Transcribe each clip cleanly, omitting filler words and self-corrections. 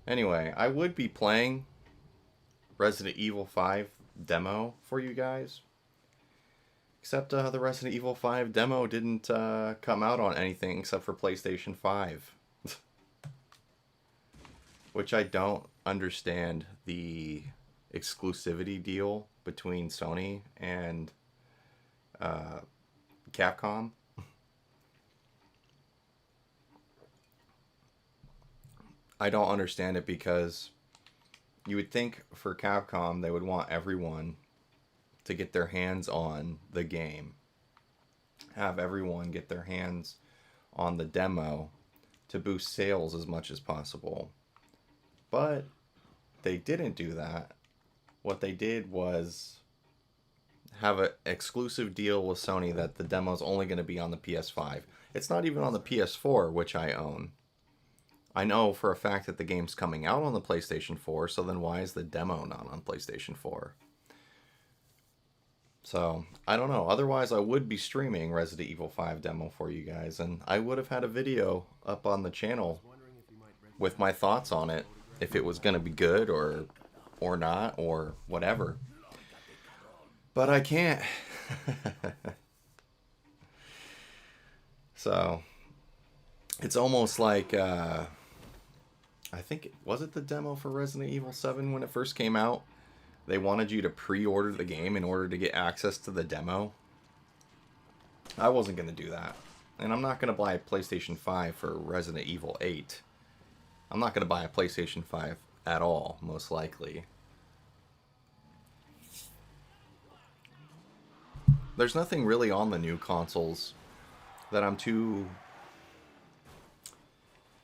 Anyway, I would be playing Resident Evil 5 demo for you guys. Except the Resident Evil 5 demo didn't come out on anything except for PlayStation 5. Which I don't understand the exclusivity deal between Sony and Capcom. I don't understand it because you would think for Capcom they would want everyone to get their hands on the game. Have everyone get their hands on the demo to boost sales as much as possible. But they didn't do that. What they did was have an exclusive deal with Sony that the demo is only going to be on the PS5. It's not even on the PS4, which I own. I know for a fact that the game's coming out on the PlayStation 4, so then why is the demo not on PlayStation 4? So, I don't know. Otherwise, I would be streaming Resident Evil 5 demo for you guys, and I would have had a video up on the channel with my thoughts on it, if it was going to be good or not, or whatever. But I can't. So, it's almost like, I think, was it the demo for Resident Evil 7 when it first came out? They wanted you to pre-order the game in order to get access to the demo. I wasn't going to do that. And I'm not going to buy a PlayStation 5 for Resident Evil 8. I'm not going to buy a PlayStation 5 at all, most likely. There's nothing really on the new consoles that I'm too...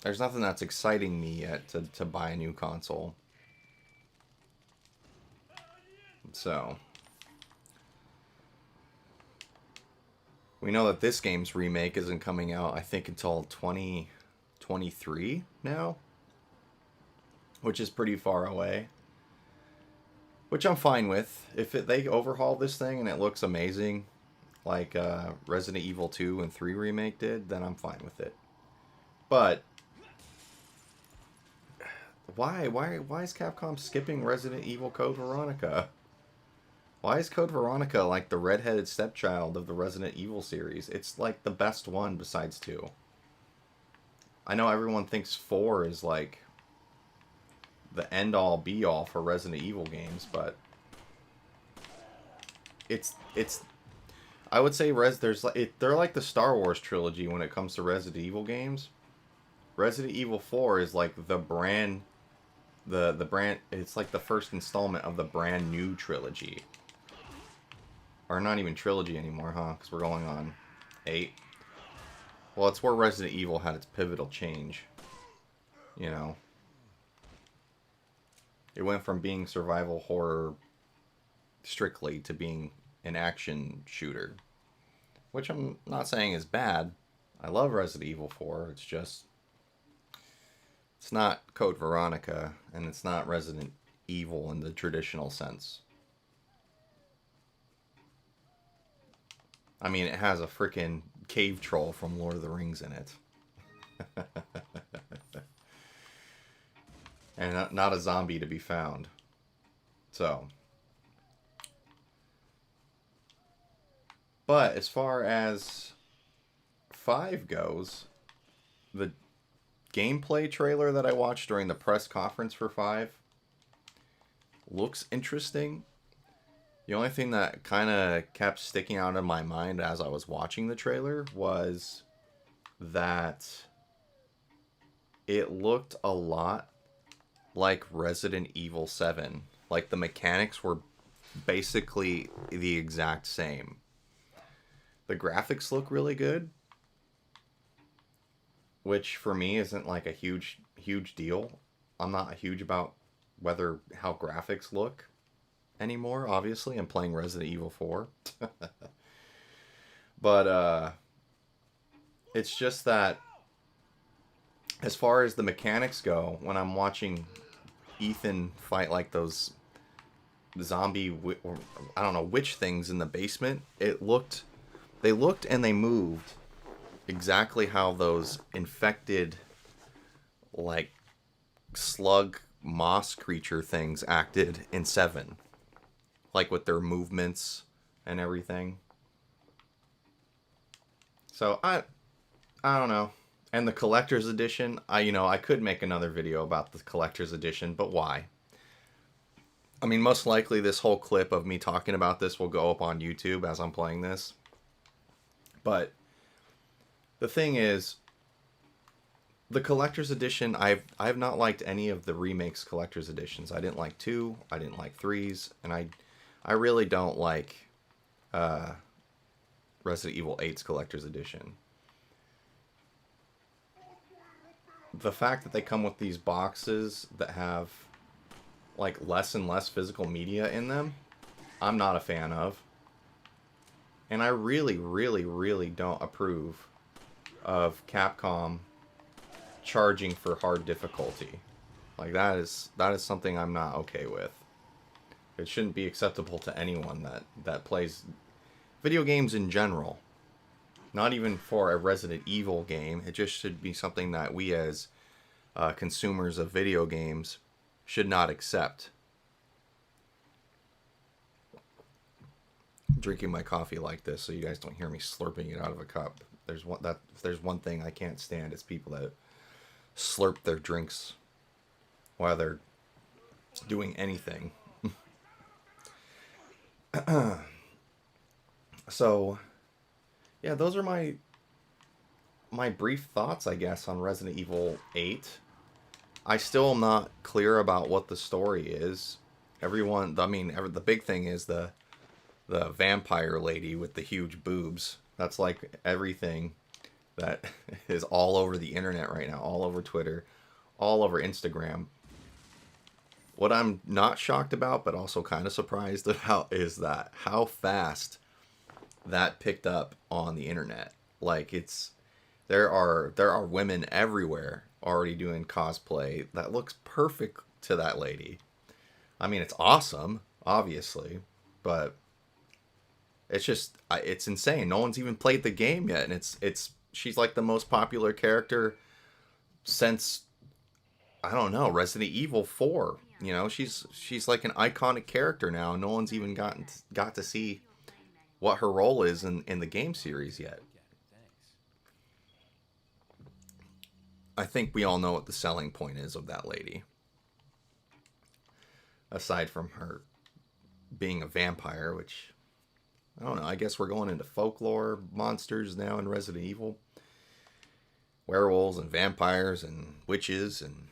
There's nothing that's exciting me yet to buy a new console. So, we know that this game's remake isn't coming out, I think, until 2023 now, which is pretty far away, which I'm fine with. If they overhaul this thing and it looks amazing, like Resident Evil 2 and 3 remake did, then I'm fine with it. But why is Capcom skipping Resident Evil Code Veronica? Why is Code Veronica like the redheaded stepchild of the Resident Evil series? It's like the best one besides 2. I know everyone thinks 4 is like the end-all be-all for Resident Evil games, but it's I would say they're like the Star Wars trilogy when it comes to Resident Evil games. Resident Evil 4 is like the brand it's like the first installment of the brand new trilogy. Or not even trilogy anymore, huh? Because we're going on 8. Well, it's where Resident Evil had its pivotal change. You know. It went from being survival horror strictly to being an action shooter. Which I'm not saying is bad. I love Resident Evil 4. It's just... It's not Code Veronica, and it's not Resident Evil in the traditional sense. I mean, it has a freaking cave troll from Lord of the Rings in it. And not a zombie to be found. So. But as far as 5 goes, the gameplay trailer that I watched during the press conference for 5 looks interesting. The only thing that kind of kept sticking out in my mind as I was watching the trailer was that it looked a lot like Resident Evil 7. Like the mechanics were basically the exact same. The graphics look really good, which for me isn't like a huge deal. I'm not huge about how graphics look anymore, obviously. I'm playing Resident Evil 4. But it's just that as far as the mechanics go, when I'm watching Ethan fight like those zombie, I don't know, witch things in the basement, they looked and they moved exactly how those infected, like, slug moss creature things acted in 7, like with their movements and everything. So I don't know. And the collector's edition, I could make another video about the collector's edition, but why? I mean, most likely this whole clip of me talking about this will go up on YouTube as I'm playing this. But the thing is, the collector's edition, I've not liked any of the remakes collector's editions. I didn't like 2, I didn't like 3's, and I really don't like Resident Evil 8's collector's edition. The fact that they come with these boxes that have like less and less physical media in them, I'm not a fan of. And I really, really, really don't approve of Capcom charging for hard difficulty. Like that is something I'm not okay with. It shouldn't be acceptable to anyone that plays video games in general. Not even for a Resident Evil game. It just should be something that we as consumers of video games should not accept. I'm drinking my coffee like this so you guys don't hear me slurping it out of a cup. If there's one thing I can't stand, it's people that slurp their drinks while they're doing anything. So, yeah, those are my brief thoughts, I guess, on Resident Evil 8. I still am not clear about what the story is. The big thing is the vampire lady with the huge boobs. That's like everything that is all over the internet right now, all over Twitter, all over Instagram. What I'm not shocked about, but also kind of surprised about, is that how fast that picked up on the internet. Like there are women everywhere already doing cosplay that looks perfect to that lady. I mean, it's awesome, obviously, but it's insane. No one's even played the game yet, and she's like the most popular character since, I don't know, Resident Evil 4. You know, she's like an iconic character now. No one's even got to see what her role is in the game series yet. I think we all know what the selling point is of that lady. Aside from her being a vampire, which, I don't know, I guess we're going into folklore monsters now in Resident Evil. Werewolves and vampires and witches, and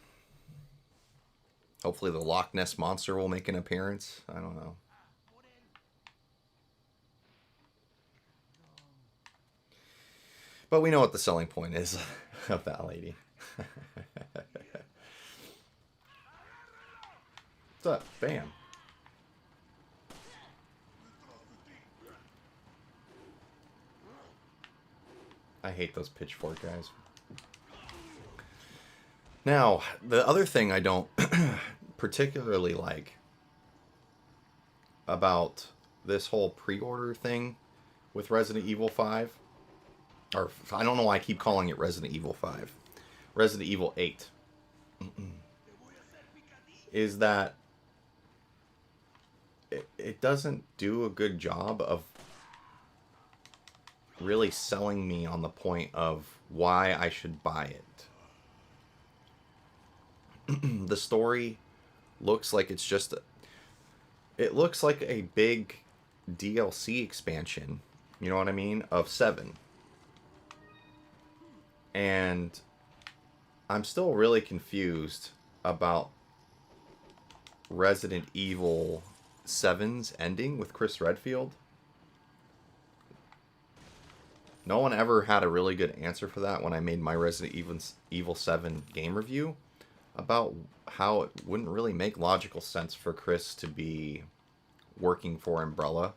hopefully the Loch Ness Monster will make an appearance. I don't know. But we know what the selling point is of that lady. What's up? Bam. I hate those pitchfork guys. Now, the other thing I don't particularly like about this whole pre-order thing with Resident Evil 5, or I don't know why I keep calling it Resident Evil 5, Resident Evil 8, is that it doesn't do a good job of really selling me on the point of why I should buy it. The story looks like it's just it looks like a big DLC expansion, you know what I mean, of 7. And I'm still really confused about Resident Evil 7's ending with Chris Redfield. No one ever had a really good answer for that when I made my Resident Evil 7 game review, about how it wouldn't really make logical sense for Chris to be working for Umbrella.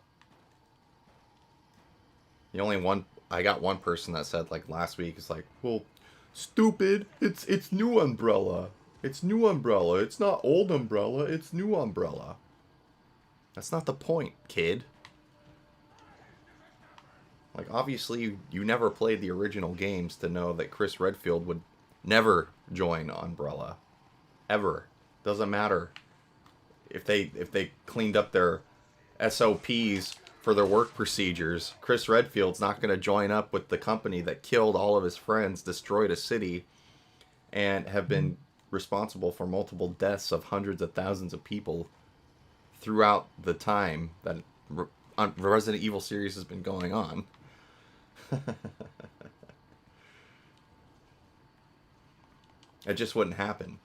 I got one person that said, like, last week, is like, well, stupid, it's new Umbrella. It's new Umbrella. It's not old Umbrella, it's new Umbrella. That's not the point, kid. Like, obviously, you never played the original games to know that Chris Redfield would never join Umbrella. ever. Doesn't matter if they cleaned up their SOPs for their work procedures. Chris Redfield's not going to join up with the company that killed all of his friends, destroyed a city, and have been responsible for multiple deaths of hundreds of thousands of people throughout the time that Resident Evil series has been going on. It just wouldn't happen.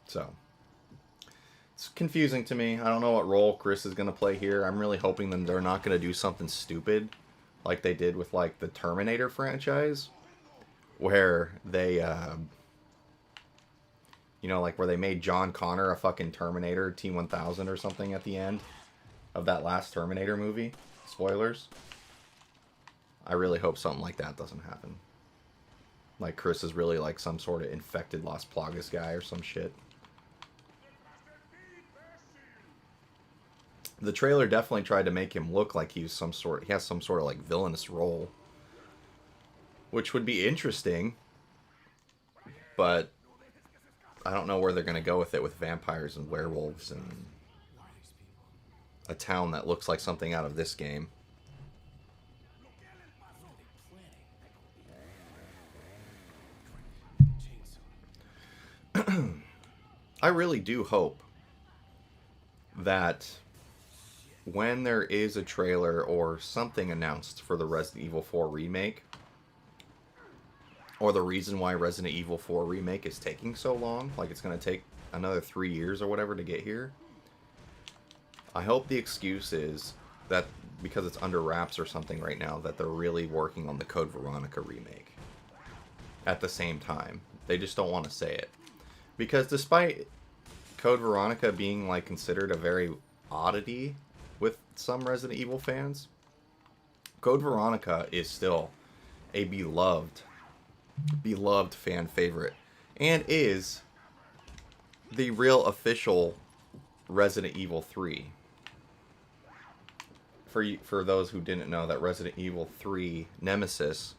So it's confusing to me. I don't know what role Chris is going to play here. I'm really hoping that they're not going to do something stupid like they did with like the Terminator franchise, where they you know, like where they made John Connor a fucking Terminator T-1000 or something at the end of that last Terminator movie. Spoilers. I really hope something like that doesn't happen. Like Chris is really like some sort of infected Las Plagas guy or some shit. The trailer definitely tried to make him look like he has some sort of like villainous role, which would be interesting, but I don't know where they're going to go with it, with vampires and werewolves and a town that looks like something out of this game. I really do hope that when there is a trailer or something announced for the Resident Evil 4 remake, or the reason why Resident Evil 4 remake is taking so long, like it's going to take another 3 years or whatever to get here, I hope the excuse is that because it's under wraps or something right now, that they're really working on the Code Veronica remake at the same time. They just don't want to say it. Because despite Code Veronica being like considered a very oddity with some Resident Evil fans, Code Veronica is still a beloved fan favorite and is the real official Resident Evil 3. For those who didn't know, that Resident Evil 3 Nemesis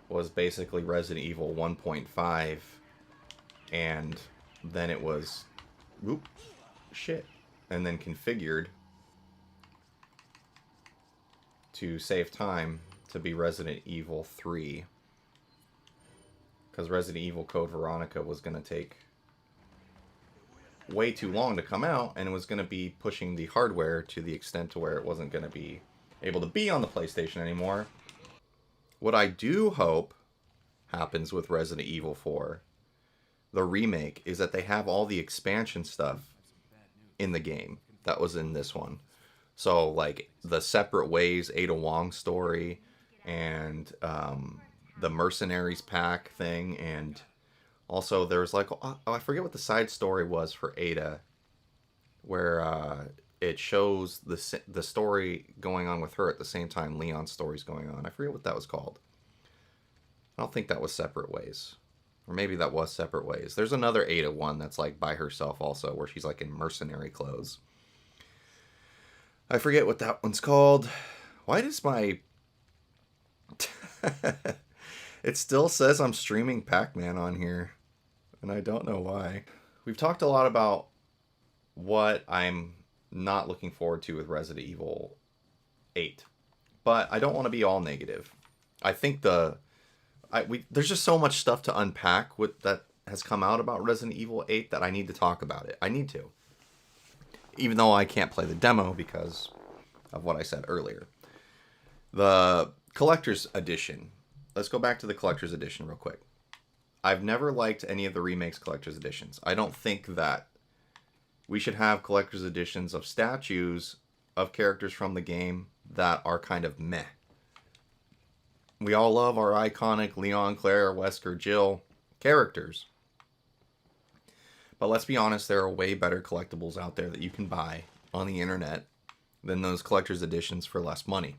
was basically Resident Evil 1.5, and then it was and then configured to save time to be Resident Evil 3, because Resident Evil Code Veronica was going to take way too long to come out, and it was going to be pushing the hardware to the extent to where it wasn't going to be able to be on the PlayStation anymore. What I do hope happens with Resident Evil 4, the remake, is that they have all the expansion stuff in the game that was in this one. So, like, the Separate Ways Ada Wong story, and the Mercenaries pack thing, and also there's like, I forget what the side story was for Ada, where it shows the story going on with her at the same time Leon's story's going on. I forget what that was called. I don't think that was Separate Ways. Or maybe that was Separate Ways. There's another Ada one that's like by herself also, where she's like in mercenary clothes. I forget what that one's called. Why does my... It still says I'm streaming Pac-Man on here, and I don't know why. We've talked a lot about what I'm not looking forward to with Resident Evil 8, but I don't want to be all negative. I think there's just so much stuff to unpack that has come out about Resident Evil 8 that I need to talk about it. I need to. Even though I can't play the demo because of what I said earlier. The Collector's Edition. Let's go back to the Collector's Edition real quick. I've never liked any of the remakes Collector's Editions. I don't think that we should have Collector's Editions of statues of characters from the game that are kind of meh. We all love our iconic Leon, Claire, Wesker, Jill characters. But let's be honest, there are way better collectibles out there that you can buy on the internet than those collector's editions for less money.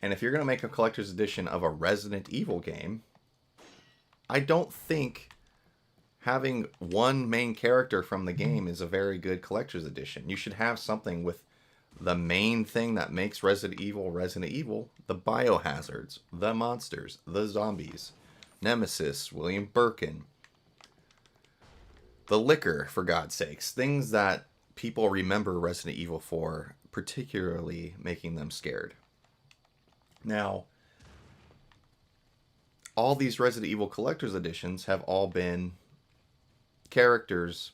And if you're going to make a collector's edition of a Resident Evil game, I don't think having one main character from the game is a very good collector's edition. You should have something with the main thing that makes Resident Evil, the biohazards, the monsters, the zombies, Nemesis, William Birkin. The liquor, for God's sakes. Things that people remember Resident Evil for, particularly making them scared. Now, all these Resident Evil Collector's Editions have all been characters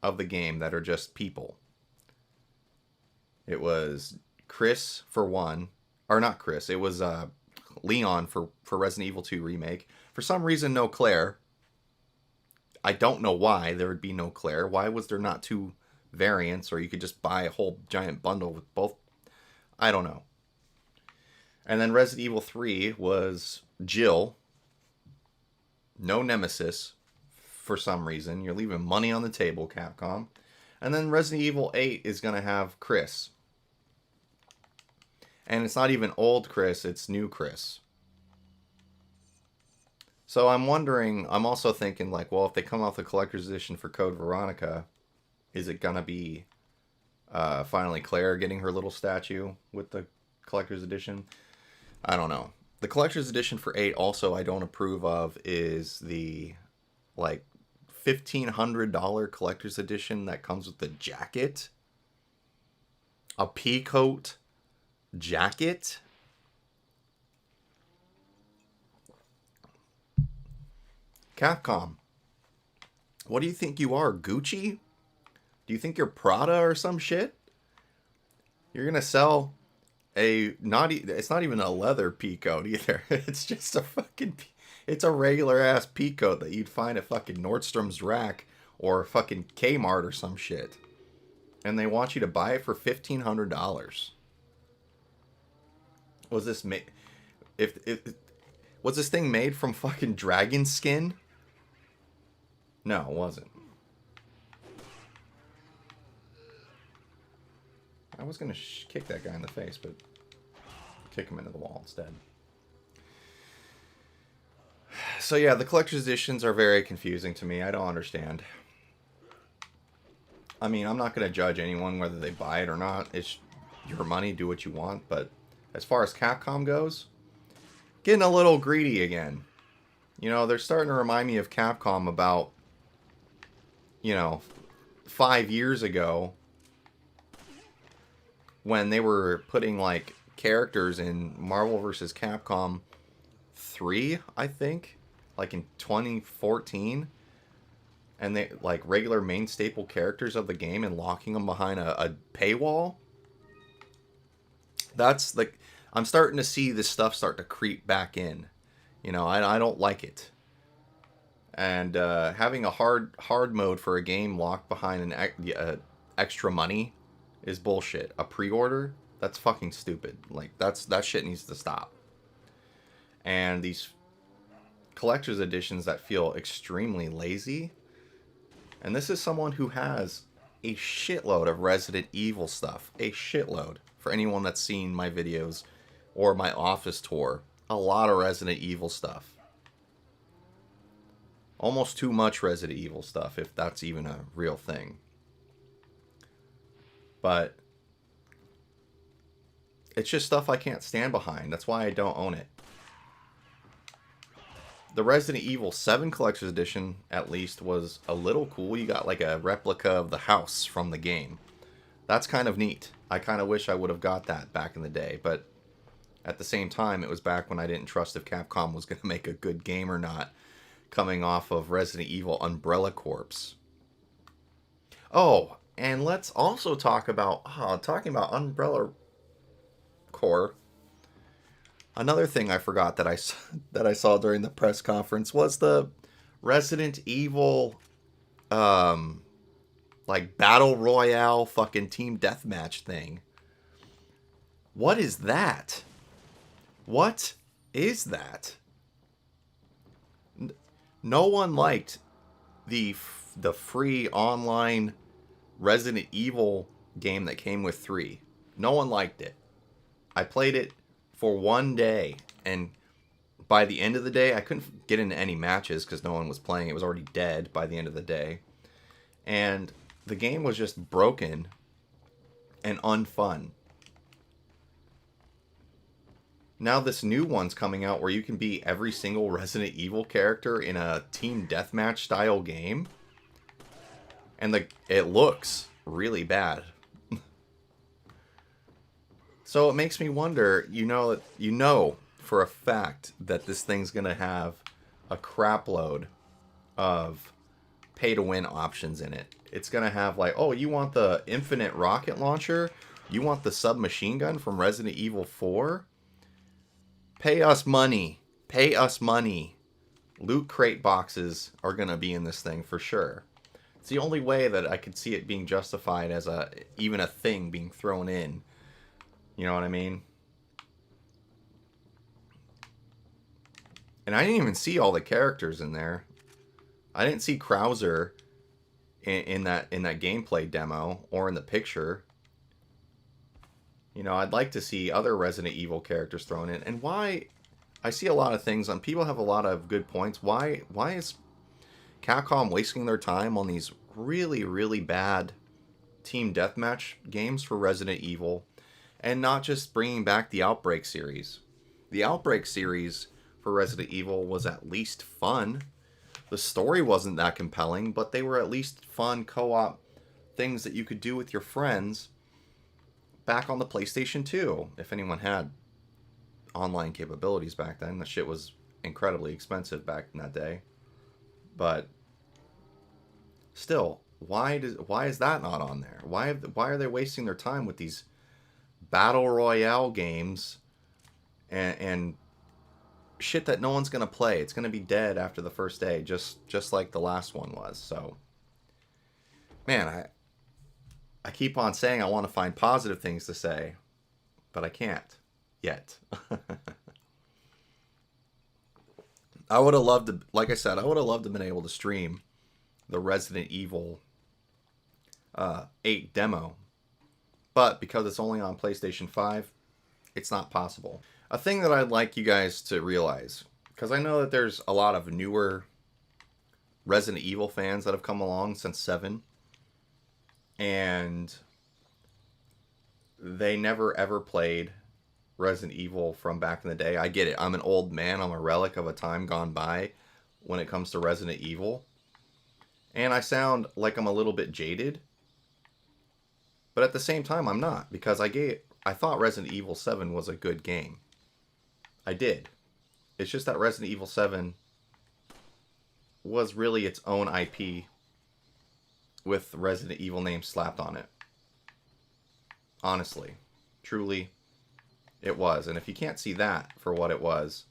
of the game that are just people. It was Chris for one, or not Chris, it was Leon for Resident Evil 2 Remake. For some reason, no Claire. I don't know why there would be no Claire. Why was there not two variants, or you could just buy a whole giant bundle with both? I don't know. And then Resident Evil 3 was Jill. No Nemesis for some reason. You're leaving money on the table, Capcom. And then Resident Evil 8 is going to have Chris. And it's not even old Chris, it's new Chris. So I'm wondering, I'm also thinking like, well, if they come off the collector's edition for Code Veronica, is it going to be finally Claire getting her little statue with the collector's edition? I don't know. The collector's edition for 8 also I don't approve of is the like $1,500 collector's edition that comes with the jacket. A pea coat jacket. Capcom, what do you think you are, Gucci? Do you think you're Prada or some shit? You're gonna sell it's not even a leather pea coat either. It's just a fucking, it's a regular ass pea coat that you'd find at fucking Nordstrom's Rack or fucking Kmart or some shit. And they want you to buy it for $1,500. Was this made? Was this thing made from fucking dragon skin? No, it wasn't. I was gonna kick that guy in the face, but kick him into the wall instead. So yeah, the collector's editions are very confusing to me. I don't understand. I mean, I'm not gonna judge anyone whether they buy it or not. It's your money, do what you want. But as far as Capcom goes, getting a little greedy again. You know, they're starting to remind me of Capcom about, 5 years ago when they were putting like characters in Marvel vs. Capcom 3, I think, like in 2014, and they like regular main staple characters of the game and locking them behind a paywall. That's like, I'm starting to see this stuff start to creep back in. I don't like it. And having a hard mode for a game locked behind an extra money is bullshit. A pre-order, that's fucking stupid. Like that shit needs to stop. And these collector's editions that feel extremely lazy. And this is someone who has a shitload of Resident Evil stuff. A shitload. For anyone that's seen my videos or my office tour, a lot of Resident Evil stuff. Almost too much Resident Evil stuff, if that's even a real thing. But it's just stuff I can't stand behind. That's why I don't own it. The Resident Evil 7 Collector's Edition, at least, was a little cool. You got like a replica of the house from the game. That's kind of neat. I kind of wish I would have got that back in the day, but at the same time, it was back when I didn't trust if Capcom was going to make a good game or not, coming off of Resident Evil Umbrella Corps. Oh, and let's also talk about, talking about Umbrella Corps. Another thing I forgot that I saw during the press conference was the Resident Evil, like Battle Royale fucking team deathmatch thing. What is that? What is that? No one liked the free online Resident Evil game that came with 3. No one liked it. I played it for one day, and by the end of the day, I couldn't get into any matches because no one was playing. It was already dead by the end of the day. And the game was just broken and unfun. Now this new one's coming out where you can be every single Resident Evil character in a team deathmatch style game. And it looks really bad. So it makes me wonder, you know for a fact that this thing's going to have a crap load of pay to win options in it. It's going to have like, oh, you want the infinite rocket launcher? You want the submachine gun from Resident Evil 4? Pay us money. Pay us money. Loot crate boxes are going to be in this thing for sure. It's the only way that I could see it being justified as even a thing being thrown in. You know what I mean? And I didn't even see all the characters in there. I didn't see Krauser in that gameplay demo or in the picture. You know, I'd like to see other Resident Evil characters thrown in. And why? I see a lot of things, and people have a lot of good points. Why is Capcom wasting their time on these really, really bad team deathmatch games for Resident Evil, and not just bringing back the Outbreak series? The Outbreak series for Resident Evil was at least fun. The story wasn't that compelling, but they were at least fun co-op things that you could do with your friends back on the PlayStation 2, if anyone had online capabilities back then. The shit was incredibly expensive back in that day. But still, why is that not on there? Why are they wasting their time with these battle royale games and shit that no one's gonna play? It's gonna be dead after the first day, just like the last one was. So, man, I keep on saying I want to find positive things to say, but I can't yet. I would have loved to, like I said, I would have loved to have been able to stream the Resident Evil 8 demo. But because it's only on PlayStation 5, it's not possible. A thing that I'd like you guys to realize, because I know that there's a lot of newer Resident Evil fans that have come along since 7, and they never ever played Resident Evil from back in the day. I get it. I'm an old man. I'm a relic of a time gone by when it comes to Resident Evil. And I sound like I'm a little bit jaded. But at the same time, I'm not. Because I thought Resident Evil 7 was a good game. I did. It's just that Resident Evil 7 was really its own IP with Resident Evil name slapped on it. Honestly. Truly. It was. And if you can't see that for what it was,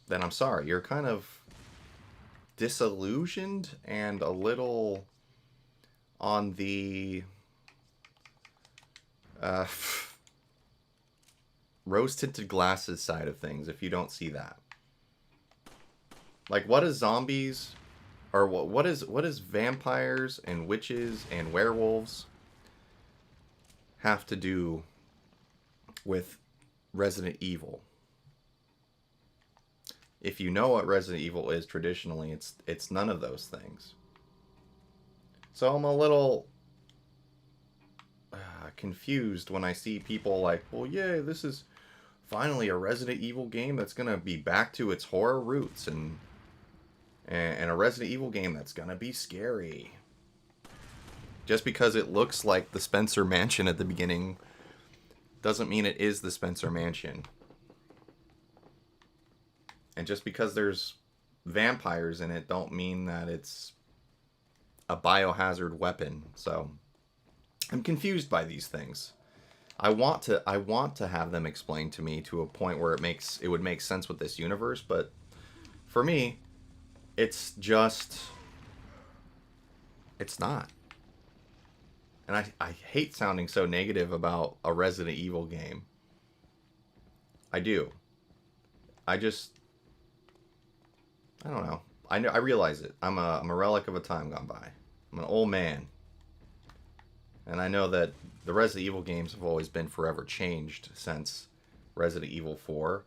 then I'm sorry. You're kind of disillusioned and a little on the rose-tinted glasses side of things if you don't see that. Like, what is zombies, or what is vampires and witches and werewolves have to do with Resident Evil? If you know what Resident Evil is traditionally, it's none of those things. So I'm a little confused when I see people like, well, yeah, this is finally a Resident Evil game that's gonna be back to its horror roots, and a Resident Evil game that's gonna be scary. Just because it looks like the Spencer Mansion at the beginning doesn't mean it is the Spencer Mansion. And just because there's vampires in it don't mean that it's a biohazard weapon. So I'm confused by these things. I want to have them explained to me to a point where it would make sense with this universe, but for me, it's not. And I hate sounding so negative about a Resident Evil game. I do. I don't know. I realize it. I'm a relic of a time gone by. I'm an old man. And I know that the Resident Evil games have always been forever changed since Resident Evil 4.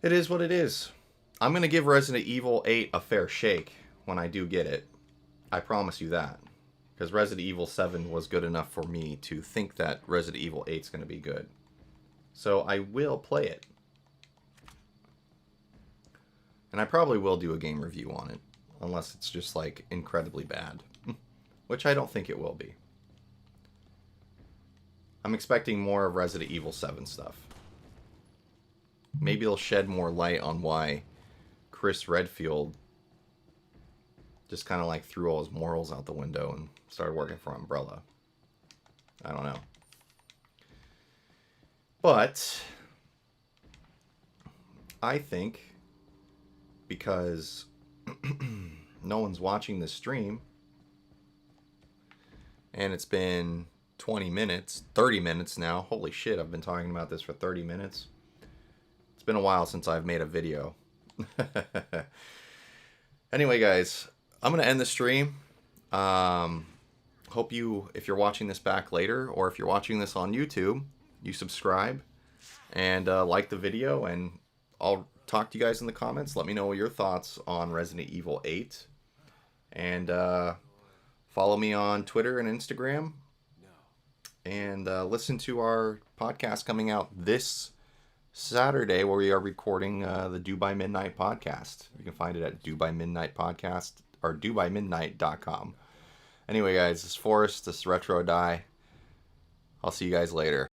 It is what it is. I'm going to give Resident Evil 8 a fair shake when I do get it. I promise you that. Because Resident Evil 7 was good enough for me to think that Resident Evil 8 is going to be good. So I will play it. And I probably will do a game review on it. Unless it's just, like, incredibly bad. Which I don't think it will be. I'm expecting more of Resident Evil 7 stuff. Maybe they'll shed more light on why Chris Redfield just kind of like threw all his morals out the window and started working for Umbrella. I don't know. But I think because no one's watching this stream and it's been 20 minutes, 30 minutes now. Holy shit, I've been talking about this for 30 minutes. It's been a while since I've made a video. Anyway, guys, I'm going to end the stream. Hope you, if you're watching this back later, or if you're watching this on YouTube, you subscribe and like the video, and I'll talk to you guys in the comments. Let me know your thoughts on Resident Evil 8. And follow me on Twitter and Instagram. And listen to our podcast coming out this Saturday, where we are recording the Do By Midnight podcast. You can find it at Do By Midnight podcast or dobymidnight.com. Anyway, guys, this is Forrest, this is Retro Die. I'll see you guys later.